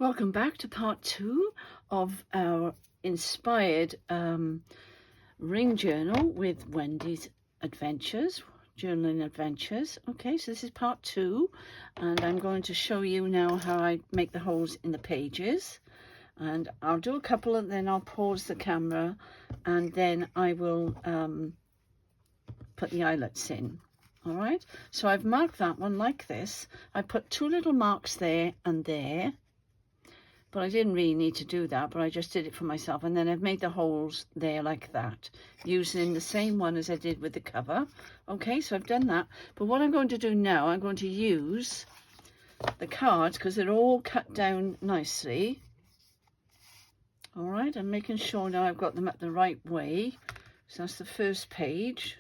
Welcome back to part 2 of our inspired ring journal with Wendy's adventures, journaling adventures. Okay, so this is part 2, and I'm going to show you now how I make the holes in the pages. And I'll do a couple and then I'll pause the camera and then I will put the eyelets in. All right, so I've marked that one like this. I put 2 little marks there and there. But I didn't really need to do that, but I just did it for myself. And then I've made the holes there like that, using the same one as I did with the cover. Okay, so I've done that. But what I'm going to do now, I'm going to use the cards because they're all cut down nicely. All right, I'm making sure now I've got them at the right way. So that's the first page.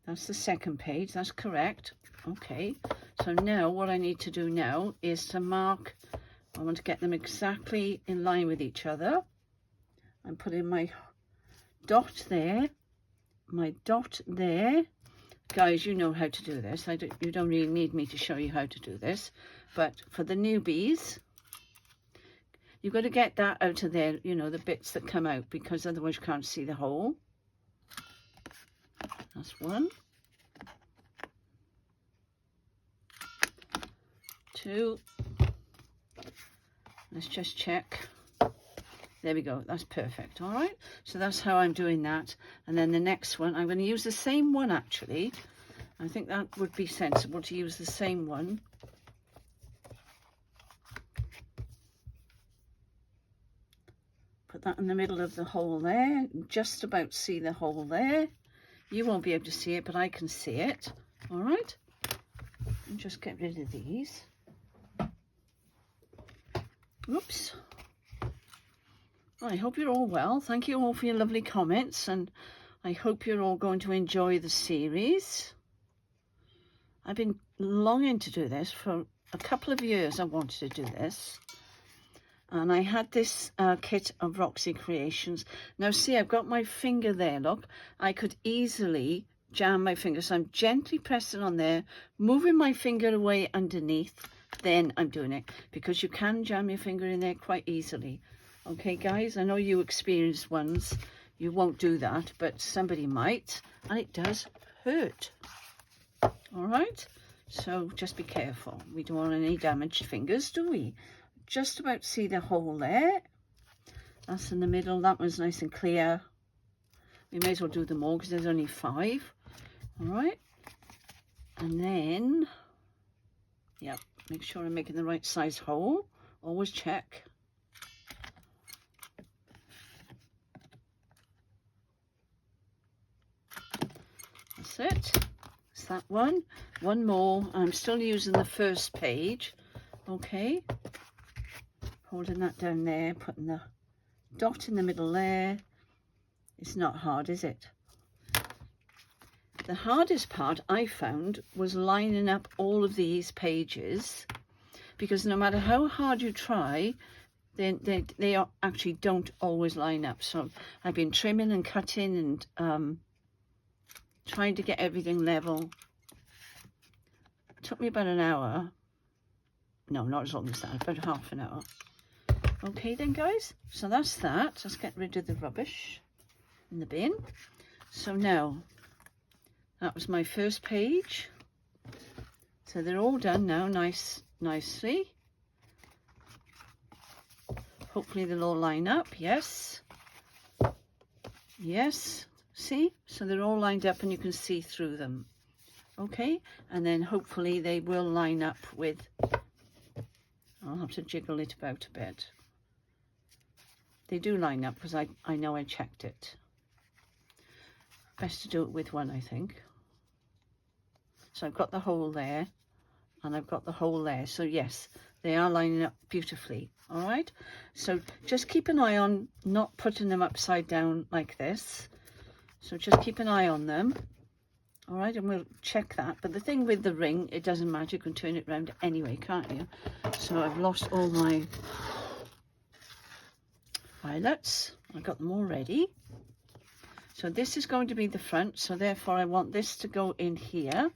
That's the second page, that's correct. Okay, so now what I need to do now is to mark. I want to get them exactly in line with each other. I'm putting my dot there, my dot there. Guys, you know how to do this. You don't really need me to show you how to do this. But for the newbies, you've got to get that out of there, you know, the bits that come out, because otherwise you can't see the hole. That's one. 2. Let's just check. There we go, that's perfect. All right, so that's how I'm doing that. And then the next one, I'm going to use the same one actually. I think that would be sensible to use the same one. Put that in the middle of the hole there, just about see the hole there. You won't be able to see it, but I can see it. All right, and just get rid of these. Oops. I hope you're all well. Thank you all for your lovely comments, and I hope you're all going to enjoy the series. I've been longing to do this for a couple of years. I wanted to do this, and I had this kit of Roxy creations. Now see, I've got my finger there, look. I could easily jam my finger, so I'm gently pressing on there, moving my finger away underneath. Then I'm doing it, because you can jam your finger in there quite easily. Okay guys, I know you experienced ones, you won't do that, but somebody might, and it does hurt. All right, so just be careful. We don't want any damaged fingers, do we? Just about see the hole there. That's in the middle. That one's nice and clear. We may as well do them all because there's only 5. All right, and then yep, make sure I'm making the right size hole. Always check. That's it. It's that one. One more. I'm still using the first page. Okay. Holding that down there, putting the dot in the middle there. It's not hard, is it? The hardest part I found was lining up all of these pages, because no matter how hard you try, they actually don't always line up. So I've been trimming and cutting and trying to get everything level. It took me about an hour. No, not as long as that, about half an hour. Okay then guys, so that's that. Let's get rid of the rubbish in the bin. So now, that was my first page. So they're all done now, nicely. Hopefully they'll all line up. Yes. Yes. See? So they're all lined up and you can see through them. Okay. And then hopefully they will line up with... I'll have to jiggle it about a bit. They do line up because I know I checked it. Best to do it with one, I think. So I've got the hole there and I've got the hole there. So yes, they are lining up beautifully. All right. So just keep an eye on not putting them upside down like this. So just keep an eye on them. All right. And we'll check that. But the thing with the ring, it doesn't matter. You can turn it around anyway, can't you? So I've lost all my eyelets. I got them all ready. So this is going to be the front, so therefore I want this to go in here.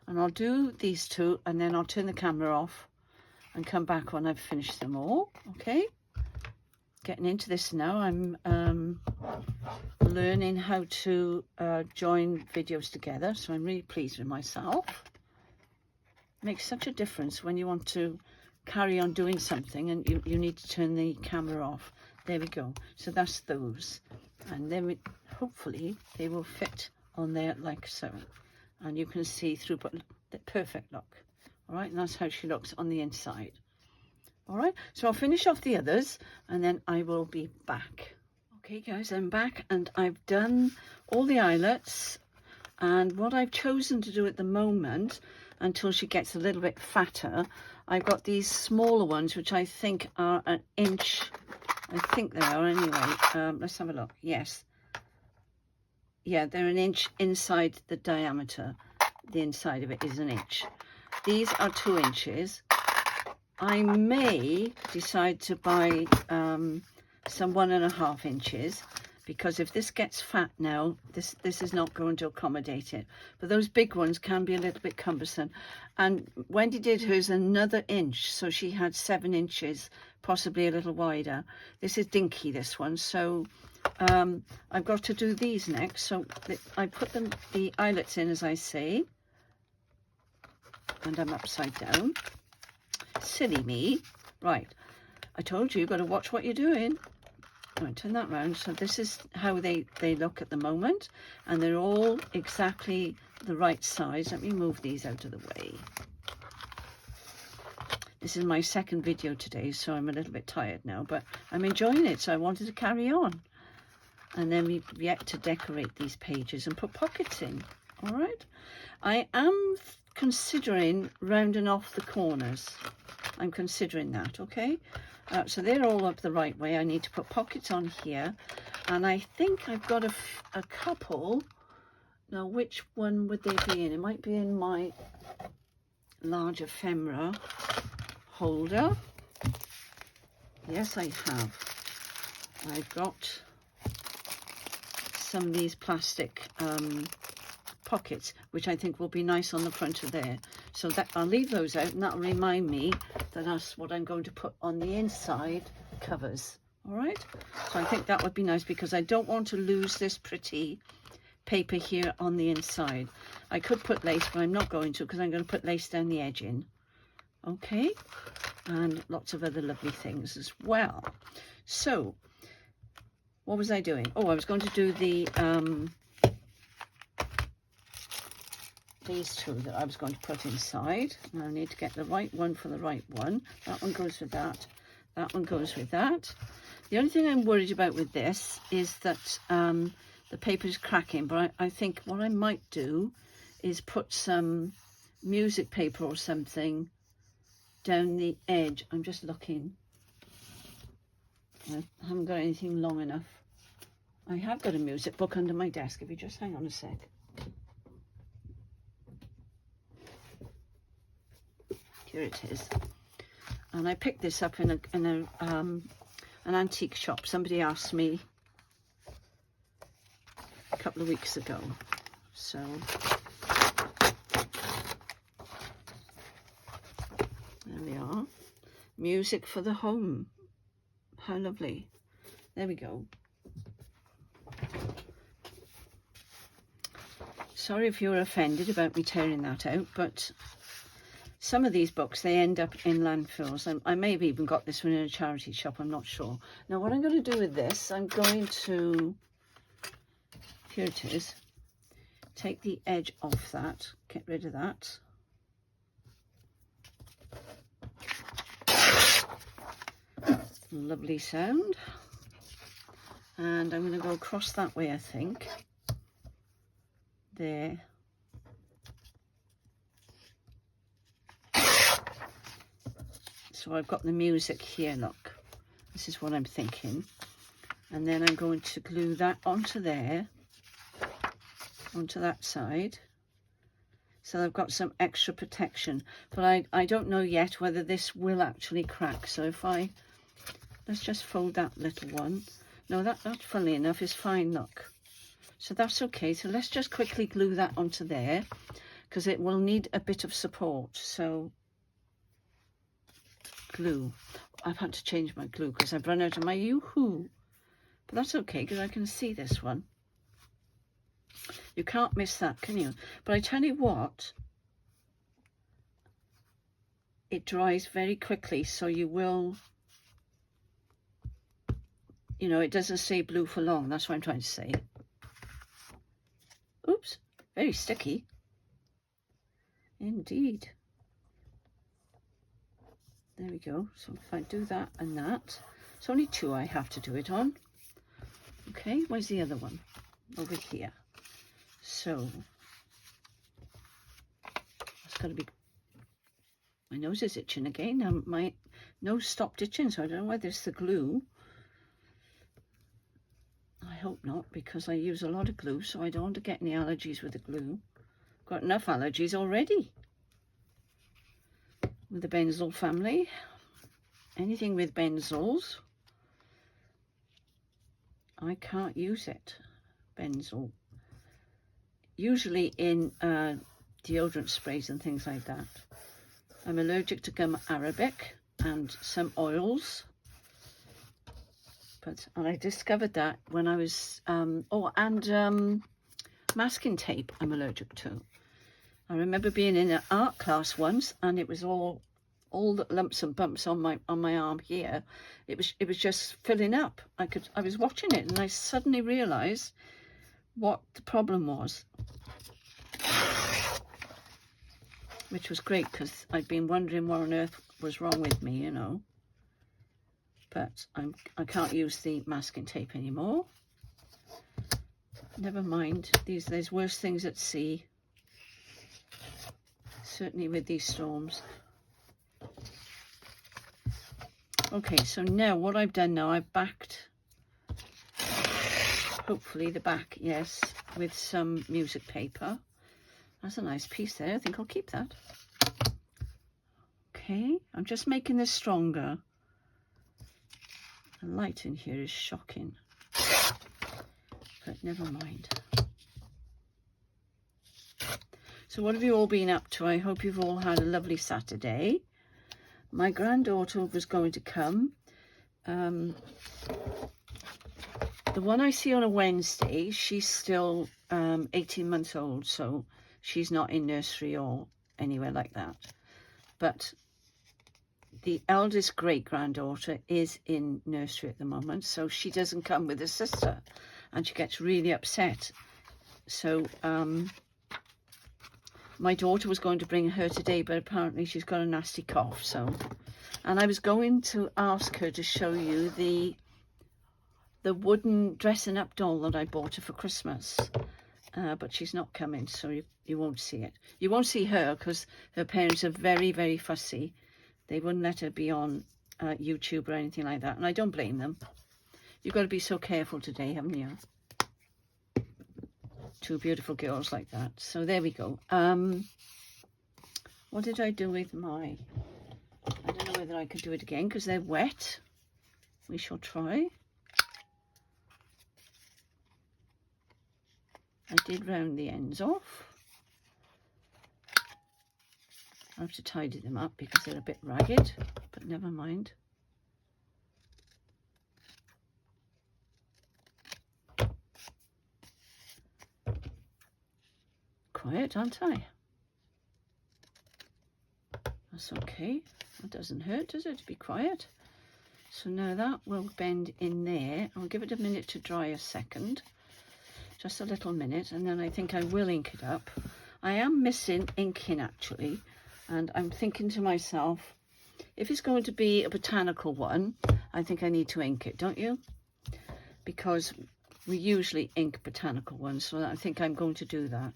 And I'll do these two and then I'll turn the camera off and come back when I've finished them all. Okay, getting into this now. I'm learning how to join videos together, so I'm really pleased with myself. It makes such a difference when you want to carry on doing something and you need to turn the camera off. There we go. So that's those, and then hopefully they will fit on there like so, and you can see through, but the perfect look. All right, and that's how she looks on the inside. All right, so I'll finish off the others and then I will be back. Okay guys, I'm back and I've done all the eyelets, and what I've chosen to do at the moment until she gets a little bit fatter, I've got these smaller ones which I think are an inch. I think they are anyway. Let's have a look. Yes, yeah, they're an inch inside the diameter. The inside of it is an inch. These are 2 inches. I may decide to buy some 1.5 inches, because if this gets fat now, this is not going to accommodate it. But those big ones can be a little bit cumbersome. And Wendy did hers another inch, so she had 7 inches, possibly a little wider. This is dinky, this one, so I've got to do these next. So I put the eyelets in, as I say, and I'm upside down. Silly me. Right, I told you, you've got to watch what you're doing. Right, turn that round. So this is how they look at the moment, and they're all exactly the right size. Let me move these out of the way. This is my second video today, so I'm a little bit tired now, but I'm enjoying it, so I wanted to carry on. And then we've yet to decorate these pages and put pockets in. All right, I am considering rounding off the corners. I'm considering that. Okay, so they're all up the right way. I need to put pockets on here, and I think I've got a couple. Now, which one would they be in? It might be in my large ephemera holder. Yes, I have. I've got some of these plastic pockets, which I think will be nice on the front of there. So that I'll leave those out, and that'll remind me that that's what I'm going to put on the inside covers. All right, so I think that would be nice, because I don't want to lose this pretty paper here on the inside. I could put lace, but I'm not going to, because I'm going to put lace down the edge in. Okay, and lots of other lovely things as well. So what was I doing? Oh, I was going to do the these two that I was going to put inside. And I need to get the right one for the right one. That one goes with that. That one goes with that. The only thing I'm worried about with this is that the paper is cracking, but I think what I might do is put some music paper or something down the edge. I'm just looking. I haven't got anything long enough. I have got a music book under my desk. If you just hang on a sec. Here it is. And I picked this up in an antique shop. Somebody asked me a couple of weeks ago. So there we are. Music for the home. How lovely. There we go. Sorry if you're offended about me tearing that out, but some of these books, they end up in landfills. And I may have even got this one in a charity shop, I'm not sure. Now, what I'm going to do with this, I'm going to, here it is, take the edge off that, get rid of that. Lovely sound. And I'm going to go across that way, I think. There. So I've got the music here, look. This is what I'm thinking. And then I'm going to glue that onto there, onto that side. So I've got some extra protection. But I don't know yet whether this will actually crack. So if let's just fold that little one. No, that funnily enough is fine, look. So that's okay. So let's just quickly glue that onto there, because it will need a bit of support. So glue. I've had to change my glue because I've run out of my Yoo-hoo. But that's okay because I can see this one. You can't miss that, can you? But I tell you what, it dries very quickly, so you will, you know, it doesn't stay blue for long. That's what I'm trying to say. Oops, very sticky. Indeed. There we go. So if I do that and that, it's only 2 I have to do it on. Okay, where's the other one? Over here. So it's got to be. My nose is itching again. Now my nose stopped itching, so I don't know whether it's the glue. I hope not, because I use a lot of glue, so I don't want to get any allergies with the glue. Got enough allergies already with the benzoyl family. Anything with benzoyls, I can't use it. Benzoyl. Usually in deodorant sprays and things like that. I'm allergic to gum arabic and some oils. But I discovered that when I was, masking tape I'm allergic to. I remember being in an art class once, and it was all the lumps and bumps on my arm here. It was just filling up. I was watching it, and I suddenly realised what the problem was, which was great because I'd been wondering what on earth was wrong with me, you know. But I can't use the masking tape anymore. Never mind. There's worse things at sea. Certainly with these storms. Okay, so now what I've done now, I've backed, hopefully the back, yes, with some music paper. That's a nice piece there. I think I'll keep that. Okay, I'm just making this stronger. The light in here is shocking, but never mind. So what have you all been up to? I hope you've all had a lovely Saturday. My granddaughter was going to come. The one I see on a Wednesday, she's still 18 months old, so she's not in nursery or anywhere like that. But the eldest great-granddaughter is in nursery at the moment, so she doesn't come with her sister, and she gets really upset. So my daughter was going to bring her today, but apparently she's got a nasty cough. So, and I was going to ask her to show you the wooden dressing up doll that I bought her for Christmas, but she's not coming, so you won't see it. You won't see her because her parents are very, very fussy. They wouldn't let her be on YouTube or anything like that, and I don't blame them. You've got to be so careful today, haven't you? 2 beautiful girls like that. So there we go. What did I do with my... I don't know whether I could do it again because they're wet. We shall try. I did round the ends off. I have to tidy them up because they're a bit ragged, but never mind. Quiet, aren't I? That's okay. That doesn't hurt, does it, to be quiet? So now that will bend in there. I'll give it a minute to dry a second. Just a little minute, and then I think I will ink it up. I am missing inking actually, and I'm thinking to myself, if it's going to be a botanical one, I think I need to ink it, don't you? Because we usually ink botanical ones, so I think I'm going to do that.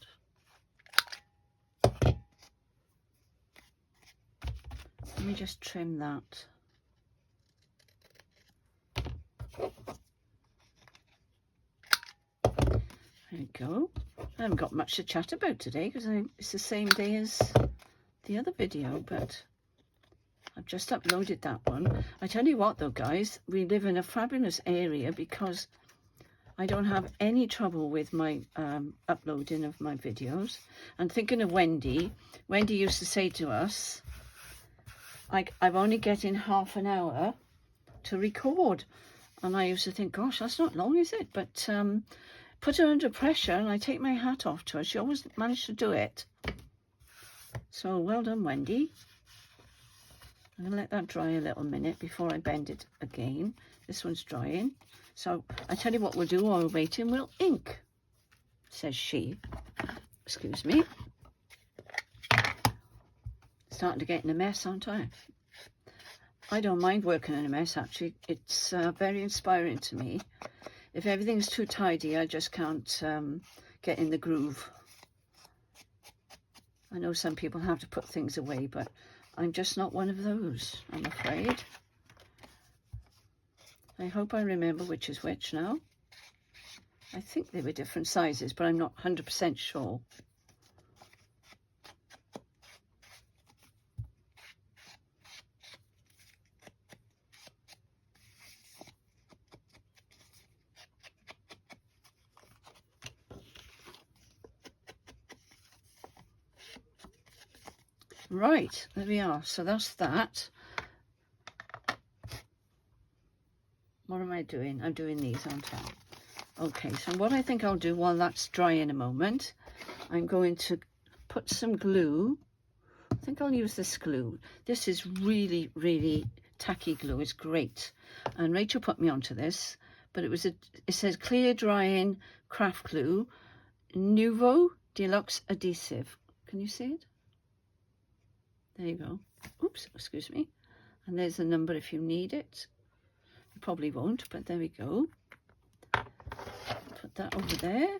Let me just trim that. There we go. I haven't got much to chat about today because it's the same day as the other video, but I've just uploaded that one. I tell you what though, guys, we live in a fabulous area because I don't have any trouble with my uploading of my videos. And thinking of Wendy, Wendy used to say to us, I'm only getting half an hour to record. And I used to think, gosh, that's not long, is it? But put her under pressure and I take my hat off to her. She always managed to do it. So well done, Wendy. I'm going to let that dry a little minute before I bend it again. This one's drying. So I tell you what we'll do while we're waiting. We'll ink, says she. Excuse me. Starting to get in a mess, aren't I? I don't mind working in a mess, actually. It's very inspiring to me. If everything's too tidy, I just can't get in the groove. I know some people have to put things away, but I'm just not one of those, I'm afraid. I hope I remember which is which now. I think they were different sizes, but I'm not 100% sure. Right, there we are. So that's that. What am I doing? I'm doing these, aren't I? Okay, so what I think I'll do while that's drying a moment, I'm going to put some glue. I think I'll use this glue. This is really, really tacky glue. It's great. And Rachel put me onto this, but it says clear drying craft glue, Nouveau Deluxe Adhesive. Can you see it? There you go. Oops, excuse me. And there's the number if you need it. You probably won't, but there we go. Put that over there.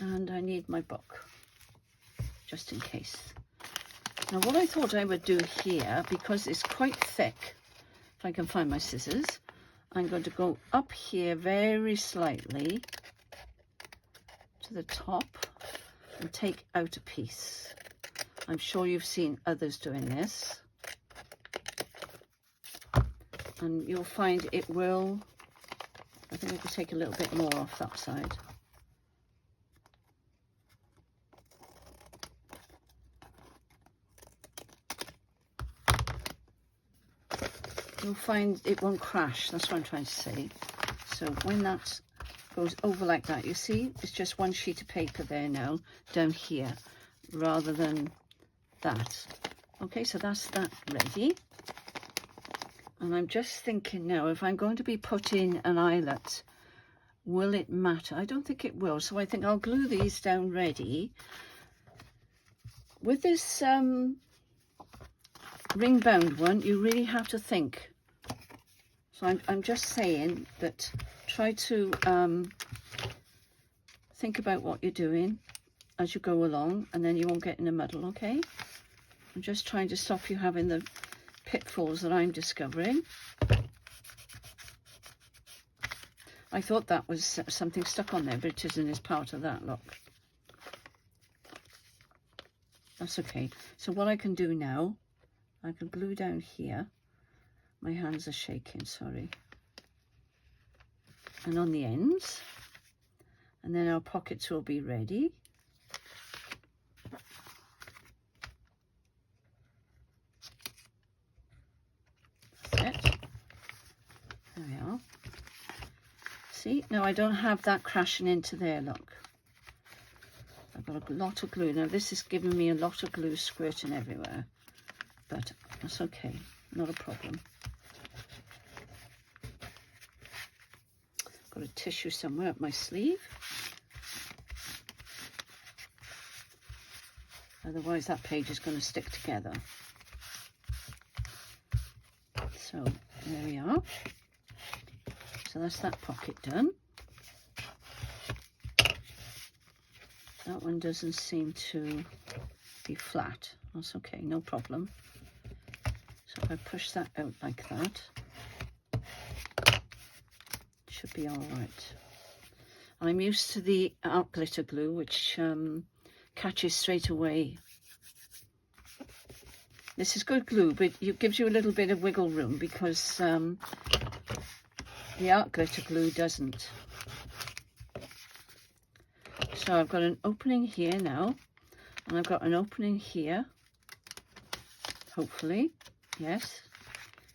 And I need my book, just in case. Now what I thought I would do here, because it's quite thick, if I can find my scissors, I'm going to go up here very slightly to the top and take out a piece. I'm sure you've seen others doing this. And you'll find it will, I think I could take a little bit more off that side. You'll find it won't crash, that's what I'm trying to say. So when that goes over like that, you see, it's just one sheet of paper there now, down here, rather than that. Okay, so that's that ready. And I'm just thinking now, if I'm going to be putting an eyelet, will it matter? I don't think it will, so I think I'll glue these down ready. With this ring bound one, you really have to think. So I'm just saying that try to think about what you're doing as you go along, and then you won't get in a muddle, okay? I'm just trying to stop you having the pitfalls that I'm discovering. I thought that was something stuck on there, but it isn't. It's part of that, look. That's okay. So what I can do now, I can glue down here. My hands are shaking, sorry. And on the ends. And then our pockets will be ready. That's it. There we are. See, now I don't have that crashing into there, look. I've got a lot of glue. Now this is giving me a lot of glue squirting everywhere. But that's okay, not a problem. Got a tissue somewhere up my sleeve. Otherwise that page is going to stick together. So there we are. So that's that pocket done. That one doesn't seem to be flat. That's okay, no problem. So if I push that out like that, it should be all right. I'm used to the art glitter glue, which catches straight away. This is good glue, but it gives you a little bit of wiggle room because the art glitter glue doesn't. So I've got an opening here now, and I've got an opening here, hopefully. Yes.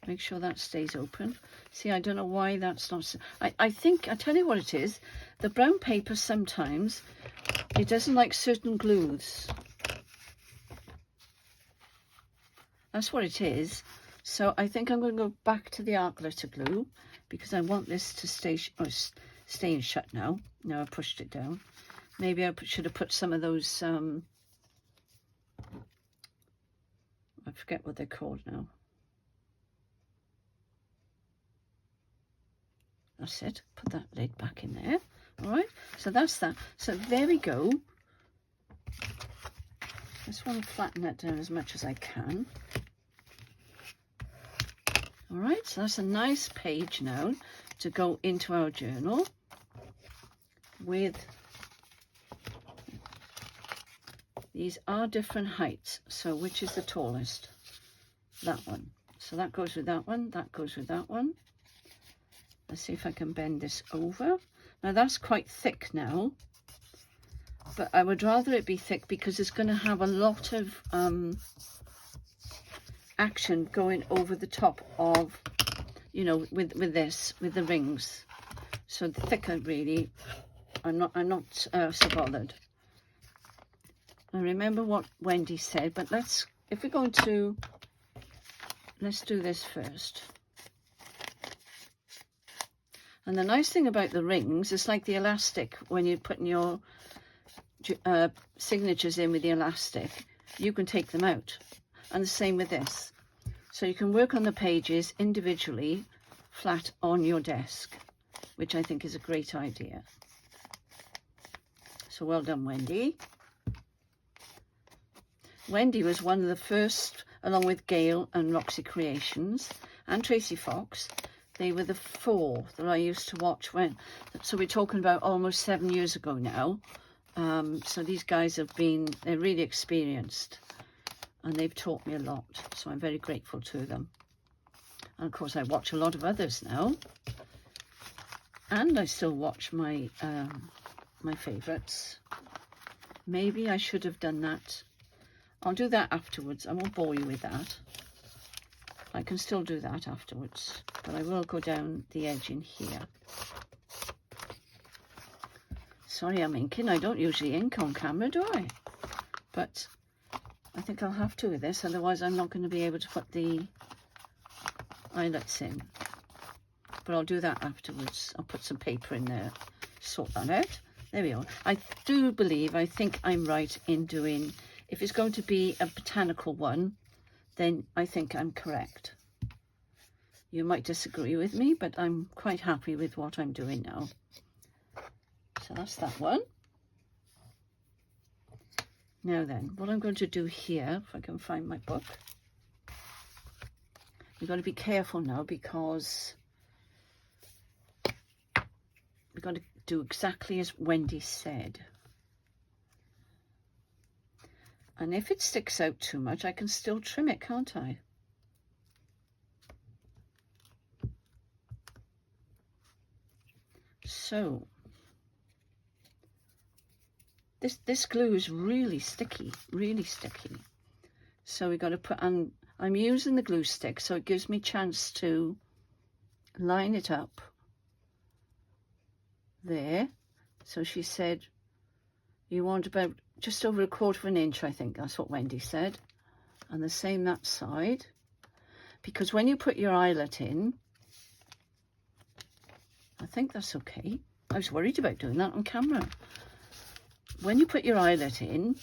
Make sure that stays open. See, I don't know why that's not... I think, I tell you what it is. The brown paper sometimes, it doesn't like certain glues. That's what it is. So I think I'm going to go back to the arc letter glue because I want this to stay shut now. Now I pushed it down. Maybe I should have put some of those, I forget what they're called now. That's it. Put that lid back in there. All right. So that's that. So there we go. I just want to flatten that down as much as I can. All right. So that's a nice page now to go into our journal with. These are different heights. So which is the tallest? That one. So that goes with that one. That goes with that one. Let's see if I can bend this over. Now that's quite thick now, but I would rather it be thick because it's going to have a lot of action going over the top of, you know, with the rings. So the thicker, really, I'm not so bothered. I remember what Wendy said, but let's do this first. And the nice thing about the rings, it's like the elastic when you're putting your signatures in with the elastic, you can take them out. And the same with this. So you can work on the pages individually, flat on your desk, which I think is a great idea. So well done, Wendy. Wendy was one of the first, along with Gail and Roxy Creations and Tracy Fox. They were the 4 that I used to watch when, so we're talking about almost 7 years ago now. So these guys they're really experienced and they've taught me a lot. So I'm very grateful to them. And of course I watch a lot of others now. And I still watch my, my favorites. Maybe I should have done that. I'll do that afterwards. I won't bore you with that. I can still do that afterwards, but I will go down the edge in here. Sorry, I'm inking. I don't usually ink on camera, do I? But I think I'll have to with this, otherwise I'm not going to be able to put the eyelets in. But I'll do that afterwards. I'll put some paper in there, sort that out. There we are. I think I'm right in doing, if it's going to be a botanical one, then I think I'm correct. You might disagree with me, but I'm quite happy with what I'm doing now. So that's that one. Now then, what I'm going to do here, if I can find my book. You've got to be careful now because we've got to do exactly as Wendy said. And if it sticks out too much, I can still trim it, can't I? So, this glue is really sticky, really sticky. So we've got to put, and I'm using the glue stick, so it gives me a chance to line it up there. So she said, you want about just over 1/4 inch, I think. That's what Wendy said. And the same that side. Because when you put your eyelet in, I think that's okay. I was worried about doing that on camera. When you put your eyelet in,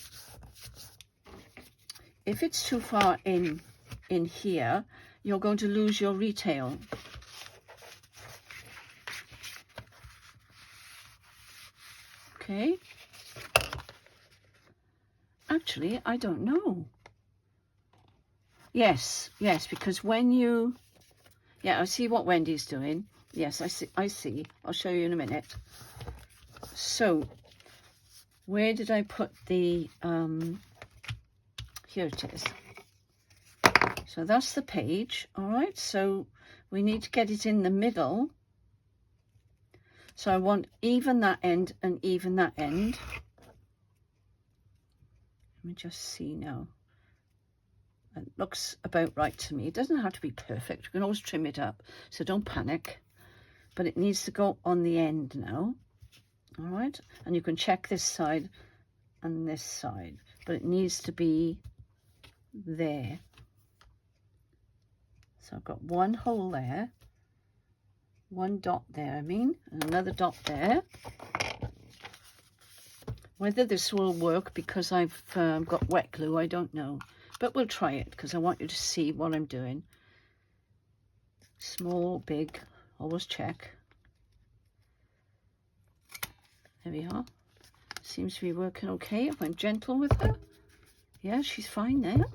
if it's too far in here, you're going to lose your retail. Okay. Actually, I don't know. Yes, because when you... Yeah, I see what Wendy's doing. Yes, I see. I'll show you in a minute. So, where did I put the... Here it is. So that's the page, all right? So we need to get it in the middle. So I want even that end and even that end. Let me just see now. It looks about right to me. It doesn't have to be perfect. You can always trim it up, so don't panic. But it needs to go on the end now. All right, and you can check this side and this side, but it needs to be there. So I've got one hole there, one dot there, and another dot there. Whether this will work because I've got wet glue, I don't know. But we'll try it because I want you to see what I'm doing. Small, big, always check. There we are. Seems to be working okay if I'm gentle with her. Yeah, she's fine there.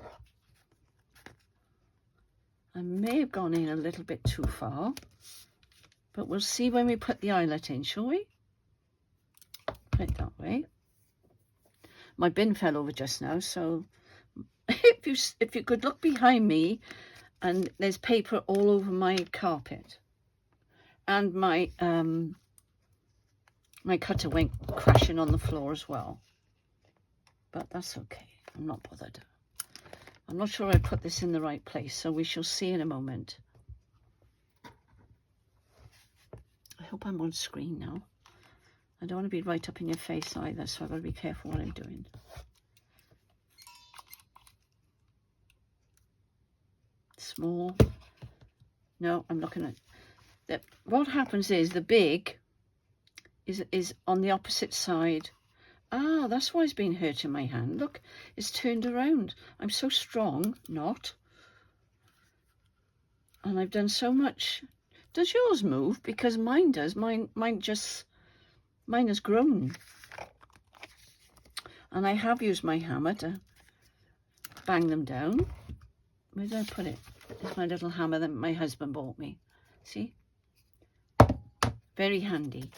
I may have gone in a little bit too far, but we'll see when we put the eyelet in, shall we? Put it that way. My bin fell over just now, so if you could look behind me, and there's paper all over my carpet, and my my cutter went crashing on the floor as well, but that's okay. I'm not bothered. I'm not sure I put this in the right place, so we shall see in a moment. I hope I'm on screen now. I don't want to be right up in your face either, so I've got to be careful what I'm doing. Small. No, I'm looking at that. What happens is the big is on the opposite side. Ah, that's why it's been hurting my hand. Look, it's turned around. I'm so strong, not. And I've done so much. Does yours move? Because mine does. Mine has grown. And I have used my hammer to bang them down. Where did I put it? It's my little hammer that my husband bought me. See? Very handy.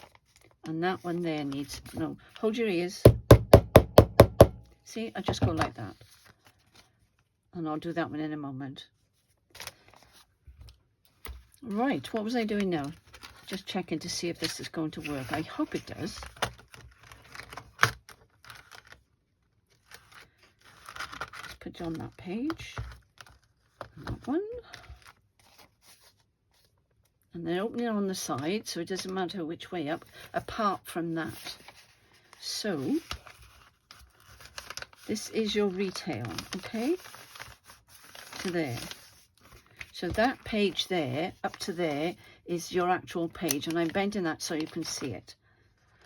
And that one there needs, no, hold your ears. See, I just go like that. And I'll do that one in a moment. Right, what was I doing now? Just checking to see if this is going to work. I hope it does. Let's put it on that page. And that one. And then open it on the side, so it doesn't matter which way up, apart from that. So, this is your retail, okay? To there. So that page there, up to there, is your actual page, and I'm bending that so you can see it.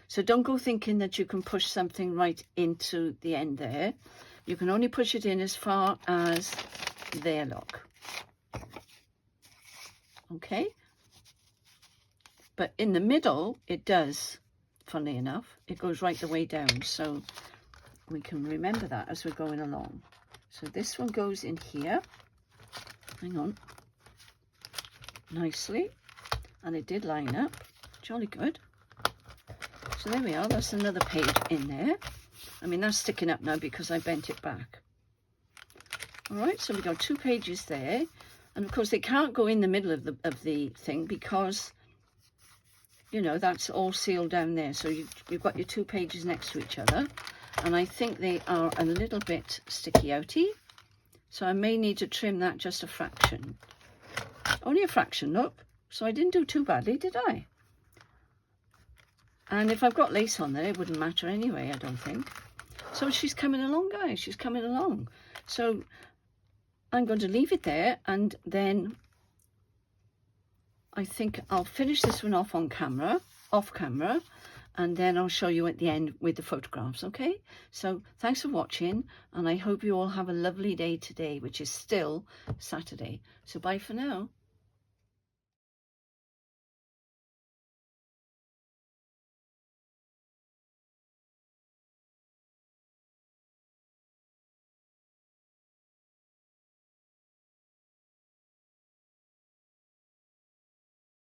So don't go thinking that you can push something right into the end there. You can only push it in as far as there, look. Okay? But in the middle, it does, funnily enough, it goes right the way down. So we can remember that as we're going along. So this one goes in here. Hang on. Nicely. And it did line up. Jolly good. So there we are. That's another page in there. I mean, that's sticking up now because I bent it back. All right, so we've got 2 pages there. And of course, they can't go in the middle of the thing because, you know, that's all sealed down there. So you've got your 2 pages next to each other. And I think they are a little bit sticky outy. So I may need to trim that just a fraction. Only a fraction, look. So I didn't do too badly, did I? And if I've got lace on there, it wouldn't matter anyway, I don't think. So she's coming along, guys. She's coming along. So I'm going to leave it there, and then I think I'll finish this one off on camera, off camera, and then I'll show you at the end with the photographs, okay? So thanks for watching, and I hope you all have a lovely day today, which is still Saturday. So bye for now.